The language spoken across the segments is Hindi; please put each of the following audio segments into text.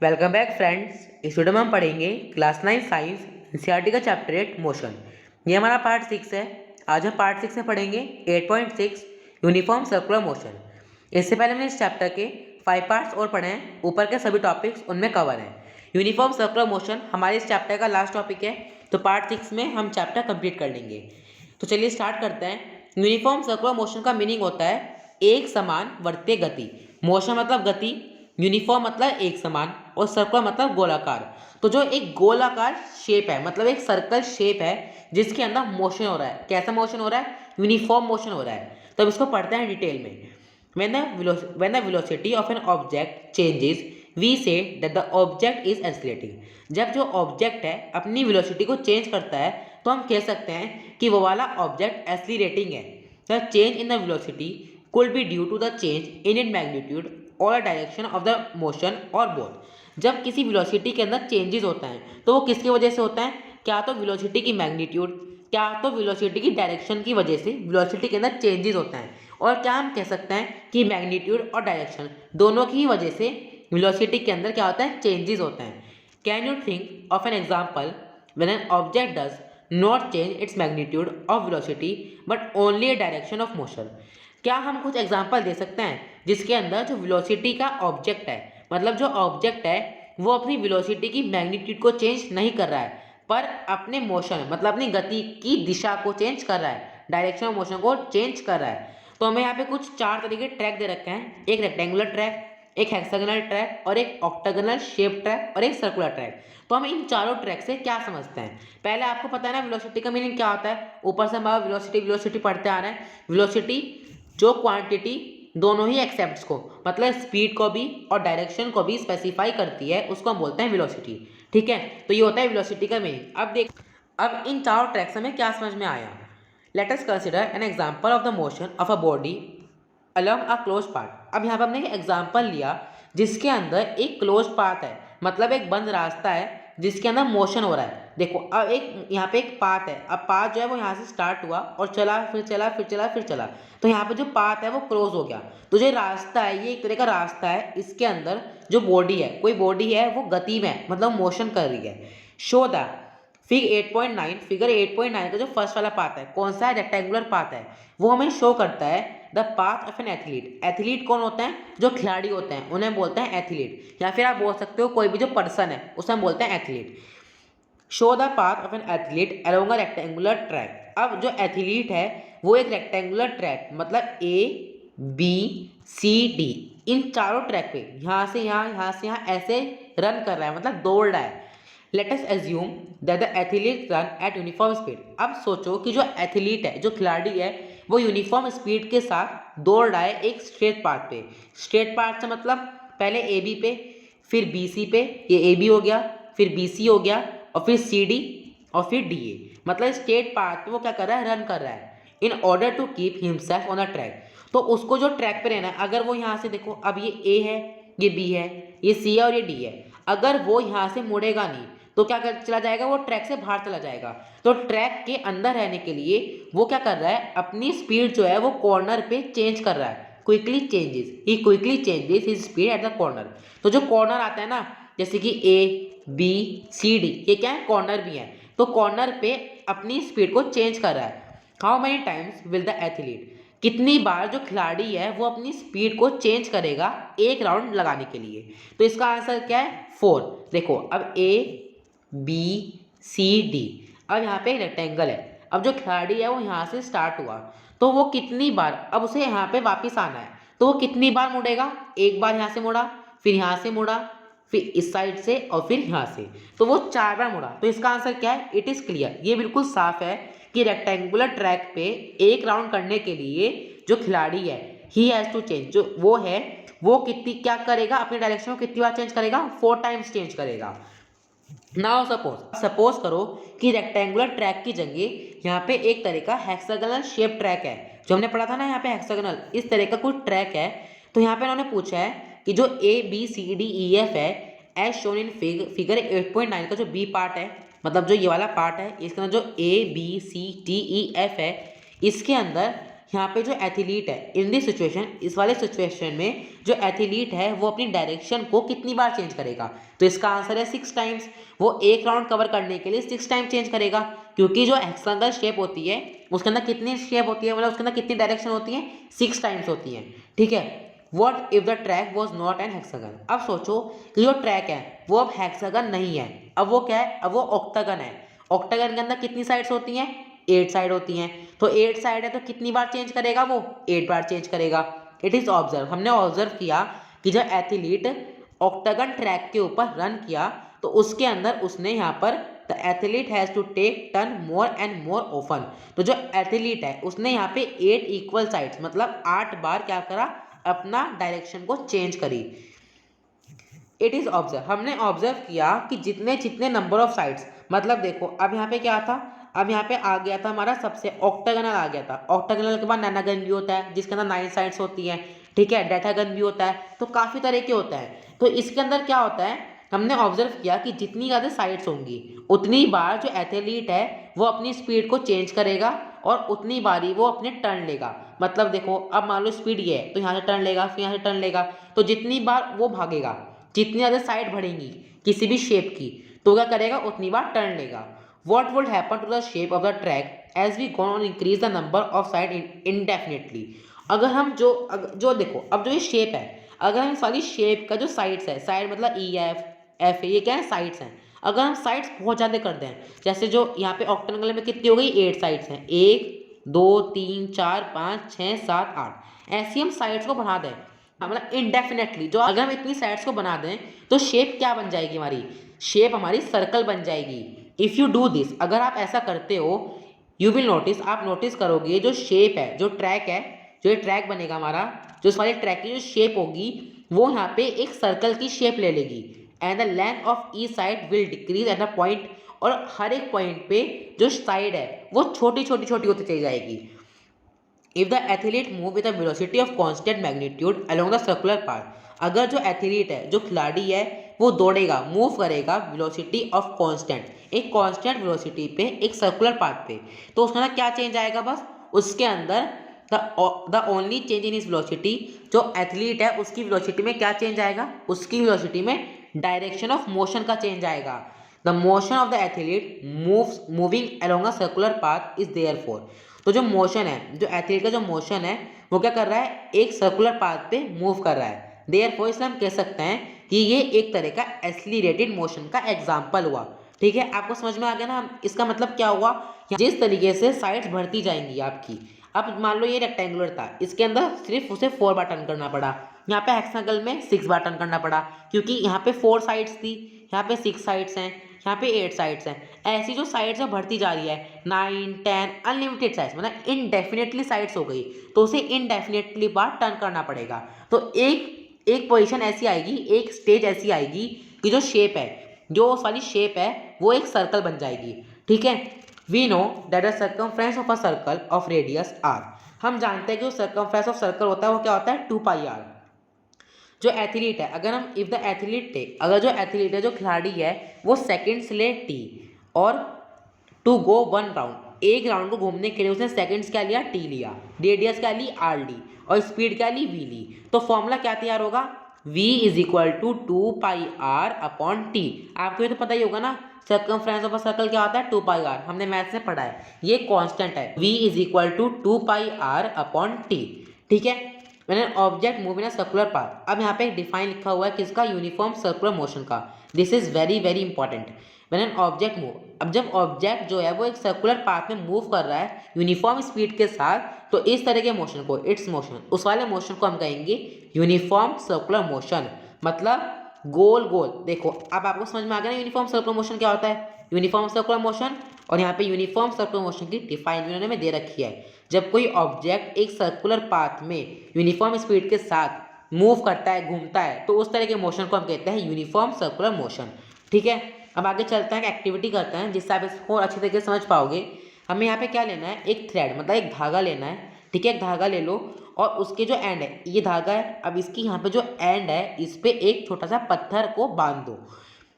Welcome back friends. इस वीडियो में हम पढ़ेंगे क्लास 9 साइंस एनसीईआरटी का चैप्टर 8 मोशन। ये हमारा पार्ट 6 है। आज हम पार्ट 6 में पढ़ेंगे 8.6 यूनिफॉर्म सर्कुलर मोशन। इससे पहले हमने इस चैप्टर के 5 पार्ट्स और पढ़े हैं। ऊपर के सभी टॉपिक्स उनमें कवर हैं। यूनिफॉर्म सर्कुलर मोशन हमारे इस चैप्टर का लास्ट टॉपिक है, तो पार्ट 6 में हम चैप्टर कंप्लीट कर लेंगे। तो चलिए स्टार्ट करते हैं। यूनिफॉर्म सर्कुलर मोशन का मीनिंग होता है एक समान वर्तीय गति। मोशन मतलब गति, यूनिफॉर्म मतलब एक समान, और सर्कुलर मतलब गोलाकार। तो जो एक गोलाकार शेप है, मतलब एक सर्कल शेप है जिसके अंदर मोशन हो रहा है। कैसा मोशन हो रहा है? यूनिफॉर्म मोशन हो रहा है। तो अब इसको पढ़ते हैं डिटेल में। when the velocity of an object changes, we say that the object is accelerating। जब जो ऑब्जेक्ट है अपनी वेलोसिटी को चेंज करता है तो हम कह सकते हैं कि वो वाला ऑब्जेक्ट एक्सीलरेटिंग है। The change in the velocity could be due to the change in its magnitude or a direction of the motion or both। जब किसी वेलोसिटी के अंदर चेंजेस होता है तो वो किसकी वजह से होता है? क्या तो वेलोसिटी की मैग्नीट्यूड, क्या तो वेलोसिटी की डायरेक्शन की वजह से वेलोसिटी के अंदर चेंजेस होता है। और क्या हम कह सकते हैं कि मैग्नीट्यूड और डायरेक्शन दोनों की वजह से वेलोसिटी के अंदर क्या होता है? चेंजेस होता है। Can you think of an example when an object does not change its magnitude of velocity but only A direction of motion? क्या हम कुछ एग्जाम्पल दे सकते हैं जिसके अंदर जो वेलोसिटी का ऑब्जेक्ट है, मतलब जो ऑब्जेक्ट है वो अपनी वेलोसिटी की मैग्नीट्यूड को चेंज नहीं कर रहा है, पर अपने मोशन मतलब अपनी गति की दिशा को चेंज कर रहा है, डायरेक्शन ऑफ मोशन को चेंज कर रहा है। तो हमें यहाँ पे कुछ 4 तरीके ट्रैक दे रखे हैं। एक रेक्टेंगुलर ट्रैक, एक हेक्सागोनल ट्रैक, और एक ऑक्टागोनल शेप ट्रैक, और एक सर्कुलर ट्रैक। तो हम इन चारों ट्रैक से क्या समझते हैं? पहले आपको पता है ना वेलोसिटी का मीनिंग क्या होता है। ऊपर से हमारा वेलोसिटी पढ़ते आ रहे हैं। वेलोसिटी जो क्वांटिटी दोनों ही एक्सेप्ट्स को, मतलब स्पीड को भी और डायरेक्शन को भी स्पेसिफाई करती है, उसको हम बोलते हैं वेलोसिटी। ठीक है, तो ये होता है वेलोसिटी का मीनिंग। अब इन चारों ट्रैक्स में क्या समझ में आया? Let us consider an example of the motion of a body along a close part. अब यहाँ पर हमने एक एग्जांपल लिया जिसके अंदर एक क्लोज पाथ है, मतलब एक बंद रास्ता है जिसके अंदर मोशन हो रहा है। देखो अब एक यहाँ पे एक पाथ है। अब पाथ जो है वो यहाँ से स्टार्ट हुआ और चला, फिर चला, फिर चला, फिर चला। तो यहाँ पे जो पाथ है वो क्लोज हो गया। तो जो रास्ता है ये एक तरह का रास्ता है। इसके अंदर जो बॉडी है, कोई बॉडी है वो गति में मतलब मोशन कर रही है। शो द फिगर 8.9 का जो फर्स्ट वाला पाथ है, कौन सा है? रेक्टेंगुलर पाथ है। वो हमें शो करता है the path of an athlete. Athlete कौन होते हैं? जो खिलाड़ी होते हैं उन्हें बोलते हैं एथलीट, या फिर आप बोल सकते हो कोई भी जो पर्सन है उसे हम बोलते हैं athlete. Show the path of an athlete along a rectangular track. अब जो एथलीट है वो एक रेक्टेंगुलर ट्रैक, मतलब ABCD इन चारों ट्रैक पे यहाँ से यहाँ ऐसे रन कर रहा है, मतलब दौड़ रहा है। Let us assume that the athlete run at uniform speed. अब सोचो कि जो एथलीट है, जो खिलाड़ी है, वो यूनिफॉर्म स्पीड के साथ दौड़ रहा है एक स्ट्रेट पाथ पे। स्ट्रेट पाथ से मतलब पहले AB पे, फिर BC पे, ये AB हो गया, फिर BC हो गया, और फिर CD, और फिर DA। मतलब स्ट्रेट पाथ पे वो क्या कर रहा है? रन कर रहा है in order to keep himself on a track. तो उसको जो ट्रैक पे रहना है, अगर वो यहाँ से देखो, अब ये A है, ये B है, ये C है और ये D है। अगर वो यहाँ से मुड़ेगा नहीं तो क्या कर चला जाएगा? वो ट्रैक से बाहर चला जाएगा। तो ट्रैक के अंदर रहने के लिए वो क्या कर रहा है? अपनी स्पीड जो है वो कॉर्नर पे चेंज कर रहा है। Quickly changes his speed at the corner. तो जो कॉर्नर आता है ना, जैसे कि ABCD, ये क्या है? कॉर्नर भी है। तो कॉर्नर पे अपनी स्पीड को चेंज कर रहा है। How many times will the athlete, कितनी बार जो खिलाड़ी है वो अपनी स्पीड को चेंज करेगा एक राउंड लगाने के लिए? तो इसका आंसर क्या है? 4। देखो अब ABCD, अब यहाँ पे रेक्टेंगल है। अब जो खिलाड़ी है वो यहाँ से स्टार्ट हुआ, तो वो कितनी बार, अब उसे यहाँ पे वापस आना है, तो वो कितनी बार मुड़ेगा? एक बार यहाँ से मुड़ा, फिर यहाँ से मुड़ा, फिर इस साइड से, और फिर यहाँ से। तो वो 4 बार मुड़ा। तो इसका आंसर क्या है? इट इज़ क्लियर, ये बिल्कुल साफ है कि रेक्टेंगुलर ट्रैक पे एक राउंड करने के लिए जो खिलाड़ी है ही हैज़ टू चेंज, जो वो है वो कितनी क्या करेगा? अपनी डायरेक्शन को कितनी बार चेंज करेगा? 4 टाइम्स चेंज करेगा। नाउ सपोज करो कि रेक्टेंगुलर ट्रैक की जगह यहाँ पे एक तरह का हेक्सागोनल शेप ट्रैक है, जो हमने पढ़ा था ना यहाँ पे हेक्सागोनल, इस तरह का कोई ट्रैक है। तो यहाँ पे उन्होंने पूछा है कि जो ABCDEF है एज शोन इन फिगर 8.9 का जो B पार्ट है, मतलब जो ये वाला पार्ट है, इसके अंदर जो ABCDEF है, इसके अंदर यहाँ पे जो एथलीट है इन दिस सिचुएशन, इस वाले सिचुएशन में जो एथलीट है वो अपनी डायरेक्शन को कितनी बार चेंज करेगा, तो इसका आंसर है 6 टाइम्स। वो एक राउंड कवर करने के लिए 6 टाइम चेंज करेगा, क्योंकि जो हेक्सागोनल शेप होती है उसके अंदर कितनी शेप होती है, मतलब उसके अंदर कितनी डायरेक्शन होती है, 6 टाइम्स होती है। ठीक है। What if the track was not an hexagon. अब सोचो कि जो ट्रैक है वो अब हेक्सागन नहीं है, अब वो क्या है, अब वो ऑक्टागन है। ऑक्टागन के अंदर कितनी साइड्स होती हैं, 8 साइड होती हैं। तो 8 साइड है तो कितनी बार चेंज करेगा वो, 8 बार चेंज करेगा। इट इज ऑब्जर्व, हमने ऑब्जर्व किया कि जब एथलीट ऑक्टागन ट्रैक के ऊपर रन किया तो उसके अंदर उसने यहाँ पर the athlete has to take turn more and more often. तो जो एथलीट है उसने यहाँ पे 8 इक्वल साइड्स मतलब 8 बार क्या करा, अपना डायरेक्शन को चेंज करी। इट इज ऑब्जर्व, हमने ऑब्जर्व किया कि जितने जितने नंबर ऑफ साइड्स, मतलब देखो अब यहाँ पे क्या था, अब यहाँ पे आ गया था हमारा सबसे ऑक्टागोनल आ गया था। ऑक्टागोनल के बाद नैनागन भी होता है जिसके अंदर 9 साइड्स होती हैं। ठीक है। डेटागन भी होता है, तो काफ़ी तरह के होता है। तो इसके अंदर क्या होता है, हमने ऑब्जर्व किया कि जितनी ज़्यादा साइड्स होंगी उतनी बार जो एथलीट है वो अपनी स्पीड को चेंज करेगा और उतनी बार ही वो अपने टर्न लेगा। मतलब देखो अब मान लो स्पीड ये है तो यहाँ से टर्न लेगा, फिर यहाँ से टर्न लेगा, तो जितनी बार वो भागेगा, जितनी ज़्यादा साइड बढ़ेंगी किसी भी शेप की, तो क्या करेगा, उतनी बार टर्न लेगा। What would happen to the shape of the track as we go on increase the number of side indefinitely? अगर हम जो देखो अब जो ये शेप है, अगर हम इस वाली शेप का जो साइड्स है, साइड मतलब ई एफ ये क्या है, साइड्स हैं। अगर हम साइड्स बहुत ज़्यादा कर दें, जैसे जो यहाँ पे ऑक्टेनगल में कितनी हो गई, 8 साइड्स हैं, 1 2 3 4 5 6 7 8, ऐसी हम साइड्स को बढ़ा दें, मतलब इनडेफिनेटली, जो अगर हम इतनी साइड्स को बना दें तो शेप क्या बन जाएगी, हमारी शेप हमारी सर्कल बन जाएगी। इफ़ यू डू दिस, अगर आप ऐसा करते हो, यू विल नोटिस, आप नोटिस करोगे जो शेप है, जो ट्रैक है, जो ये ट्रैक बनेगा हमारा, जो इस वाले ट्रैक की जो शेप होगी वो यहाँ पे एक सर्कल की शेप ले लेगी। And the length of each side will decrease at the point, और हर एक पॉइंट पे जो साइड है वो छोटी छोटी छोटी होती चली जाएगी। If the athlete move with the velocity of constant magnitude along the circular path, अगर जो एथलीट है, जो खिलाड़ी है, वो दौड़ेगा, मूव करेगा वेलोसिटी ऑफ कांस्टेंट, एक कांस्टेंट वेलोसिटी पे एक सर्कुलर पाथ पे, तो उसके अंदर क्या चेंज आएगा, बस उसके अंदर the only change in is velocity, जो एथलीट है उसकी वेलोसिटी में क्या चेंज आएगा, उसकी वेलोसिटी में डायरेक्शन ऑफ मोशन का चेंज आएगा। The motion of the athlete moving along a circular path is therefore, तो जो मोशन है, जो एथलीट का जो मोशन है वो क्या कर रहा है, एक सर्कुलर पाथ पे मूव कर रहा है। देयरफॉर इसलिए हम कह सकते हैं कि ये एक तरह का एक्सीलरेटेड मोशन का एग्जाम्पल हुआ। ठीक है, आपको समझ में आ गया ना, इसका मतलब क्या हुआ, जिस तरीके से साइड्स बढ़ती जाएंगी आपकी। अब मान लो ये रेक्टेंगुलर था, इसके अंदर सिर्फ उसे 4 बार टर्न करना पड़ा, यहाँ पे हेक्सागोनल में 6 बार टर्न करना पड़ा, क्योंकि यहाँ पे 4 साइड्स थी, यहाँ पे 6 साइड्स हैं, यहाँ पे 8 साइड्स हैं। ऐसी जो साइड्स है बढ़ती जा रही है, 9 10 अनलिमिटेड साइड्स, मतलब इनडेफिनेटली साइड्स हो गई, तो उसे इनडेफिनेटली बार टर्न करना पड़ेगा। तो एक पोजीशन ऐसी आएगी, एक स्टेज ऐसी आएगी कि जो शेप है, जो उस वाली शेप है वो एक सर्कल बन जाएगी। ठीक है। We know that the circumference of a circle of radius r, हम जानते हैं कि जो सर्कमफ्रेंस ऑफ सर्कल होता है वो क्या होता है, 2 पाई आर। जो एथलीट है, अगर हम इफ द एथलीट टेक, अगर जो एथलीट है, जो खिलाड़ी है, वो सेकेंड्स ले टी, और टू गो 1 राउंड, एक राउंड को घूमने के लिए उसने सेकंड्स क्या लिया, टी लिया, रेडियस क्या ली, आर ली, और स्पीड क्या ली, वी ली, तो फॉर्मूला क्या तैयार होगा, v is equal to 2 pi r upon t. आपको ये तो पता ही होगा ना, सर्कमफ्रेंस ऑफ अ सर्कल क्या होता है, 2 पाई आर, हमने मैथ्स में पढ़ा है, ये कांस्टेंट है। v is equal to 2 pi r upon t. ठीक है। When an object move in a circular path, अब यहाँ पे डिफाइन लिखा हुआ है किसका, यूनिफॉर्म सर्कुलर मोशन का। This is very very important. When an object move, अब जब ऑब्जेक्ट जो है वो एक सर्कुलर पाथ में मूव कर रहा है यूनिफॉर्म स्पीड के साथ, तो इस तरह के मोशन को, इट्स मोशन, उस वाले मोशन को हम कहेंगे यूनिफॉर्म सर्कुलर मोशन, मतलब गोल गोल। देखो अब आपको समझ में आ गया ना यूनिफॉर्म सर्कुलर मोशन क्या होता है, यूनिफॉर्म सर्कुलर मोशन। और यहाँ पे यूनिफॉर्म सर्कुलर मोशन की डिफाइन उन्होंने दे रखी है, जब कोई ऑब्जेक्ट एक सर्कुलर पाथ में यूनिफॉर्म स्पीड के साथ मूव करता है, घूमता है, तो उस तरह के मोशन को हम कहते हैं यूनिफॉर्म सर्कुलर मोशन। ठीक है। अब आगे चलते हैं, एक्टिविटी करते हैं जिससे आप इसको अच्छी तरीके से समझ पाओगे। हमें यहाँ पे क्या लेना है, एक थ्रेड, मतलब एक धागा लेना है। ठीक है, एक धागा ले लो, और उसके जो एंड है, ये धागा है, अब इसकी यहाँ पे जो एंड है, इस पे एक छोटा सा पत्थर को बांध दो।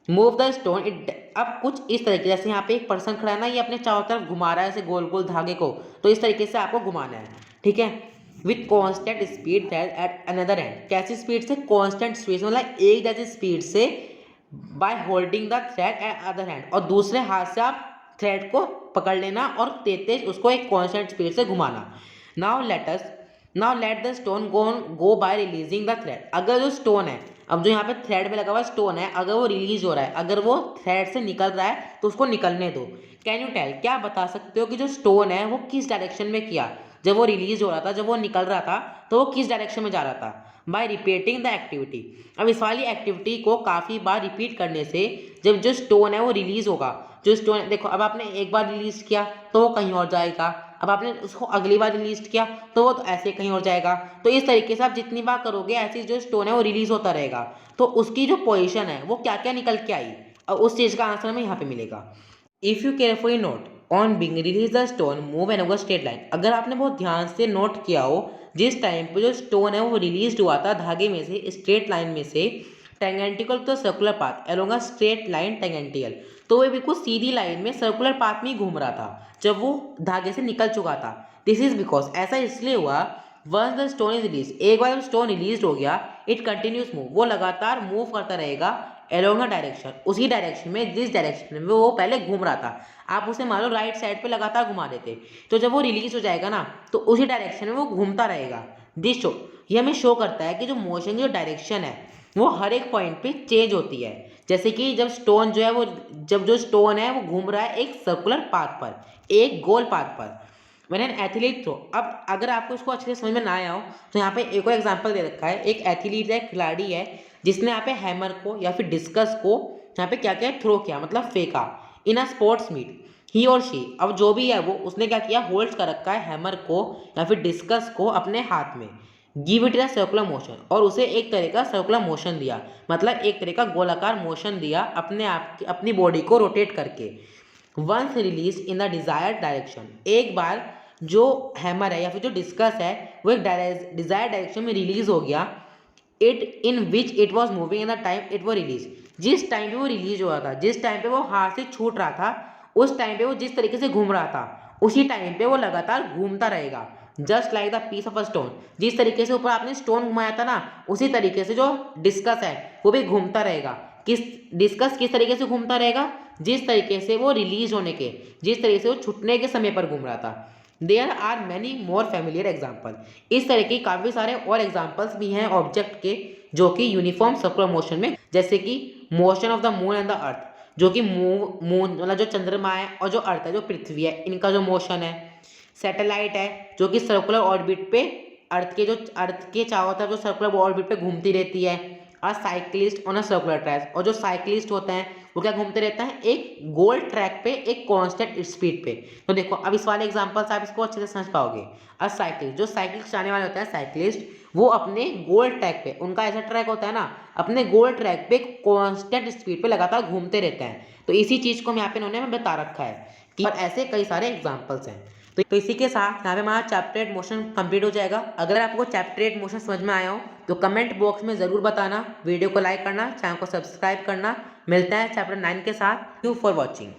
मूव द स्टोन इट, अब कुछ इस तरीके, जैसे यहाँ पे एक पर्सन खड़ा है ना, ये अपने चारों तरफ घुमा रहा है ऐसे गोल गोल धागे को, तो इस तरीके से आपको घुमाना है। ठीक है, with constant speed at another and. कैसी स्पीड से? कॉन्स्टेंट स्पीड मतलब एक जैसी स्पीड से, by holding the thread eight other hand, और दूसरे हाथ से आप थ्रेड को पकड़ लेना और तेज उसको एक कॉन्स्टेंट स्पीड से घुमाना। Now let the stone go bye releasing the thread. अगर जो स्टोन है, अब जो यहाँ पे थ्रेड में लगा हुआ स्टोन है, अगर वो रिलीज हो रहा है, अगर वो थ्रेड से निकल रहा है तो उसको निकलने दो। कैन यू टेल, क्या बता सकते हो कि जो स्टोन है वो किस डायरेक्शन में किया? जब वो रिलीज हो रहा था, जब वो निकल रहा था, तो वो किस डायरेक्शन में जा रहा था? Bye repeating the activity. अब इस वाली एक्टिविटी को काफ़ी बार रिपीट करने से जब जो स्टोन है वो रिलीज होगा। जो स्टोन है, देखो अब आपने एक बार रिलीज किया तो वो कहीं और जाएगा, अब आपने उसको अगली बार रिलीज किया तो वो तो ऐसे कहीं और जाएगा। तो इस तरीके से आप जितनी बार करोगे ऐसी जो स्टोन है वो रिलीज होता रहेगा। तो उसकी जो पोजीशन है वो क्या क्या निकल के आई, और उस चीज़ का आंसर हमें यहाँ पे मिलेगा। If you carefully note on being release the stone move an over straight line. अगर आपने बहुत ध्यान से नोट किया हो, जिस टाइम पे जो स्टोन है वो रिलीज हुआ था धागे में से, स्ट्रेट लाइन में से, टेंजेंटिकल तो circular path along a straight line tangential, तो वो बिल्कुल सीधी लाइन में सर्कुलर पाथ में ही घूम रहा था जब वो धागे से निकल चुका था। दिस इज बिकॉज, ऐसा इसलिए हुआ, once the stone is release, एक बार जब स्टोन रिलीज हो गया, इट कंटिन्यूस मूव, वो लगातार मूव करता रहेगा एलोंग अ डायरेक्शन, उसी डायरेक्शन में जिस डायरेक्शन में वो पहले घूम रहा था। आप उसे मान लो राइट साइड पे लगातार घुमा देते, तो जब वो रिलीज हो जाएगा ना तो उसी डायरेक्शन में वो घूमता रहेगा। दिस शो, ये हमें शो करता है कि जो मोशन, जो डायरेक्शन है वो हर एक पॉइंट पे चेंज होती है। जैसे कि जब स्टोन जो है वो, जब जो स्टोन है वो घूम रहा है एक सर्कुलर पाथ पर, एक गोल पाथ पर। व्हेन एन एथलीट थ्रो, अब अगर आपको इसको अच्छे से समझ में ना आया हो तो यहाँ पे एक और एग्जांपल दे रखा है। एक एथलीट है, खिलाड़ी है, जिसने यहाँ पे हैमर को या फिर डिस्कस को यहाँ पे क्या क्या थ्रो किया, मतलब फेंका, इन अ स्पोर्ट्स मीट। ही और शी, अब जो भी है वो, उसने क्या किया, होल्ड कर रखा है हैमर को या फिर डिस्कस को अपने हाथ में। Give it a circular motion, और उसे एक तरह का सर्कुलर मोशन दिया, मतलब एक तरह का गोलाकार मोशन दिया अपने आप की, अपनी बॉडी को रोटेट करके। Once release in the desired direction, एक बार जो हैमर है या फिर जो डिस्कस है वो एक डिजायर्ड डायरेक्शन में रिलीज हो गया, it in which it was moving in the time it वो रिलीज, जिस टाइम पे वो रिलीज हो रहा था, जिस टाइम पे वो हाथ से छूट रहा था, उस टाइम पे वो जिस तरीके से घूम रहा था उसी टाइम पे वो लगातार घूमता रहेगा। Just like the piece of a stone, जिस तरीके से ऊपर आपने स्टोन घुमाया था ना, उसी तरीके से जो डिस्कस है वो भी घूमता रहेगा। किस डिस्कस किस तरीके से घूमता रहेगा? जिस तरीके से वो रिलीज होने के, जिस तरीके से वो छुटने के समय पर घूम रहा था। There are many more familiar example, इस तरह के काफ़ी सारे और एग्जाम्पल्स भी हैं ऑब्जेक्ट के जो कि यूनिफॉर्म सर्कुलर मोशन में, जैसे कि motion of the moon and the earth, जो कि मून मतलब जो चंद्रमा है और जो अर्थ है, जो पृथ्वी है, इनका जो मोशन है। सैटेलाइट है जो कि सर्कुलर ऑर्बिट पे अर्थ के चारों तरफ जो सर्कुलर ऑर्बिट पे घूमती रहती है। अ cyclist on a circular track, और जो साइक्लिस्ट होते हैं वो क्या घूमते रहता है, एक गोल ट्रैक पे एक कांस्टेंट स्पीड पे। तो देखो अब इस वाले एग्जांपल से आप इसको अच्छे से समझ पाओगे। अ साइक्लिस्ट, जो साइकिल चलाने वाले होते हैं साइक्लिस्ट, वो अपने गोल ट्रैक पे, उनका ऐसा ट्रैक होता है ना, अपने गोल ट्रैक पे कांस्टेंट स्पीड पे लगातार घूमते रहते हैं। तो इसी चीज को यहाँ पे इन्होंने हमें बता रखा है कि, और ऐसे कई सारे एग्जाम्पल्स हैं। तो इसी के साथ यहाँ पे हमारा चैप्टर 8 मोशन कंप्लीट हो जाएगा। अगर आपको चैप्टर 8 मोशन समझ में आया हो तो कमेंट बॉक्स में ज़रूर बताना, वीडियो को लाइक करना, चैनल को सब्सक्राइब करना। मिलता है चैप्टर 9 के साथ। Thank you for watching.